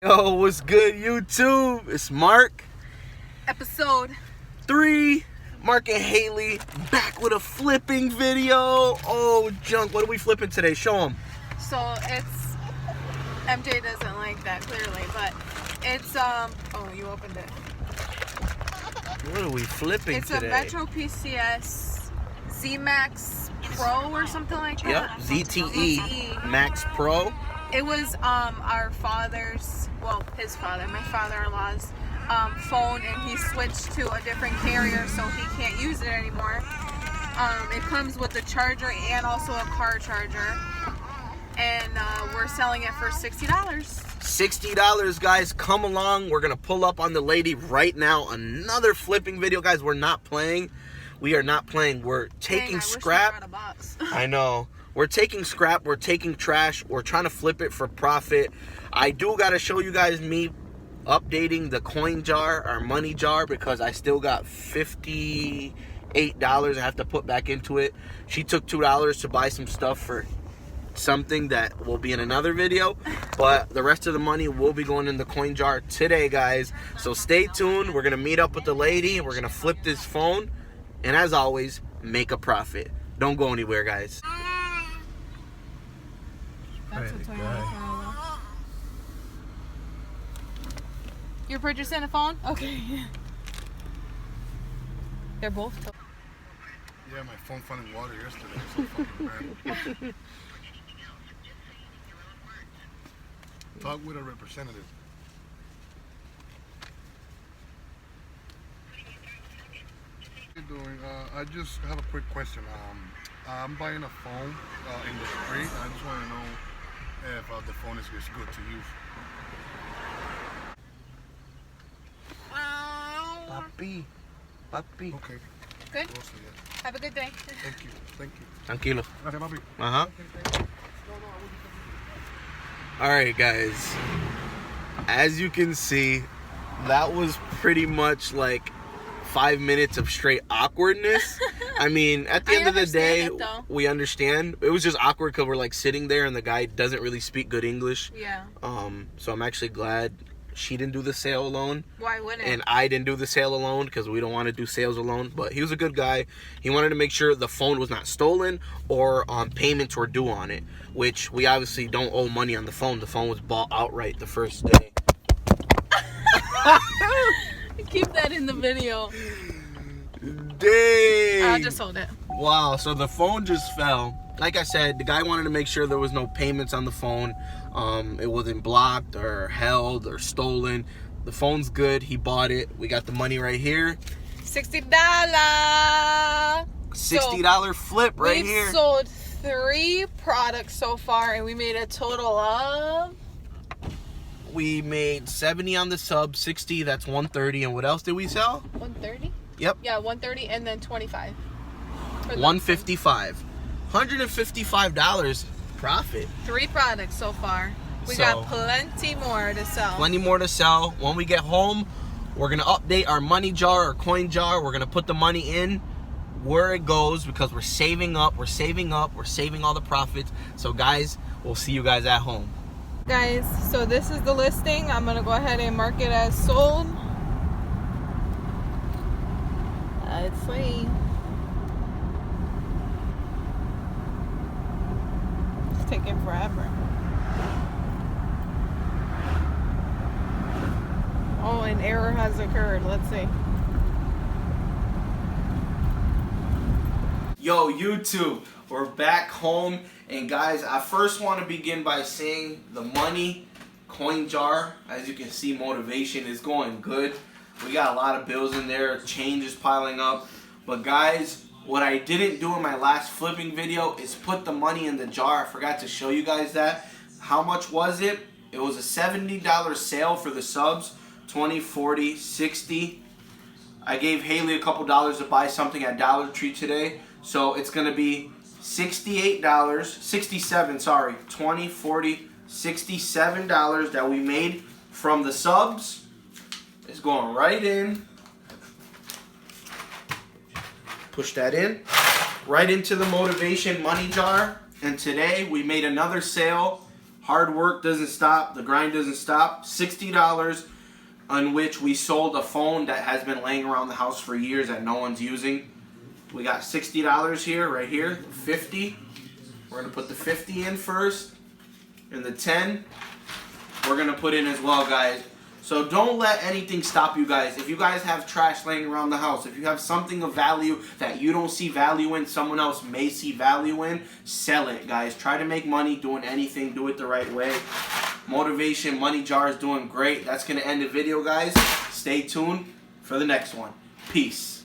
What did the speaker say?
Yo, what's good, YouTube? It's Mark. Episode 3. Mark and Haley back with a flipping video. Oh, junk. What are we flipping today? Show them. So it's MJ doesn't like that clearly, but it's oh, you opened it. What are we flipping It's today? a Metro PCS Z-Max Pro or something like Yep, that. ZTE Max Pro. It was our father's, well, his father, my father-in-law's phone, and he switched to a different carrier, so he can't use it anymore. It comes with a charger and also a car charger, and we're selling it for $60. $60, guys. Come along. We're gonna pull up on the lady right now. Another flipping video, guys. We're not playing. We are not playing. We're taking scrap. Wish we brought a box. I know. We're taking scrap. We're taking trash. We're trying to flip it for profit. I do gotta show you guys me updating the coin jar, our money jar, because I still got $58 I have to put back into it. She took $2 to buy some stuff for something that will be in another video, but the rest of the money will be going in the coin jar today, guys. So stay tuned. We're gonna meet up with the lady. We're gonna flip this phone, and as always, make a profit. Don't go anywhere, guys. That's a Toyota Corolla. You're purchasing a phone? Okay. They're both. Yeah, my phone found in water yesterday. So fucking bad. Talk with a representative. What are you doing? I just have a quick question. I'm buying a phone in the street. I just want to know if the phone is good to use. Papi. Okay. Good? We'll see it. Have a good day. Thank you. Thank you. Tranquilo. Gracias, papi. All right, guys. As you can see, that was pretty much like 5 minutes of straight awkwardness. I mean, at the end of the day, understand it, though. we understand. It was just awkward because we're like sitting there and the guy doesn't really speak good English. Yeah. So I'm actually glad she didn't do the sale alone. Why wouldn't? And I didn't do the sale alone because we don't want to do sales alone. But he was a good guy. He wanted to make sure the phone was not stolen or payments were due on it, which we obviously don't owe money on the phone. The phone was bought outright the first day. Keep that in the video. Dang! I'll just hold it. Wow, so the phone just fell. Like I said, the guy wanted to make sure there was no payments on the phone. It wasn't blocked or held or stolen. The phone's good. He bought it. We got the money right here. $60. $60 flip right here. We've sold 3 products so far, and we made a total of... We made 70 on the sub, 60, that's 130. And what else did we sell? 130? Yep. Yeah, 130 and then 25. For the- 155. $155 profit. 3 products so far. We So- got plenty more to sell. Plenty more to sell. When we get home, we're going to update our money jar or coin jar. We're going to put the money in where it goes because we're saving up. We're saving up. We're saving all the profits. So, guys, we'll see you guys at home. Guys, so this is the listing. I'm going to go ahead and mark it as sold. Let's see. It's taking forever. Oh, an error has occurred. Let's see. Yo, YouTube, we're back home. And guys, I first want to begin by saying the money coin jar, as you can see, motivation is going good. We got a lot of bills in there, change is piling up. But guys, what I didn't do in my last flipping video is put the money in the jar. I forgot to show you guys that. How much was it? It was a $70 sale for the subs, 20, 40, 60. I gave Haley a couple dollars to buy something at Dollar Tree today. So it's going to be $68, 67, sorry, 20, 40, $67 that we made from the subs. It's going right in. Push that in. Right into the motivation money jar. And today we made another sale. Hard work doesn't stop. The grind doesn't stop. $60 on which we sold a phone that has been laying around the house for years that no one's using. We got $60 here, right here. 50. We're going to put the 50 in first. And the 10, we're going to put in as well, guys. So don't let anything stop you guys. If you guys have trash laying around the house, if you have something of value that you don't see value in, someone else may see value in, sell it, guys. Try to make money doing anything. Do it the right way. Motivation Money Jar is doing great. That's going to end the video, guys. Stay tuned for the next one. Peace.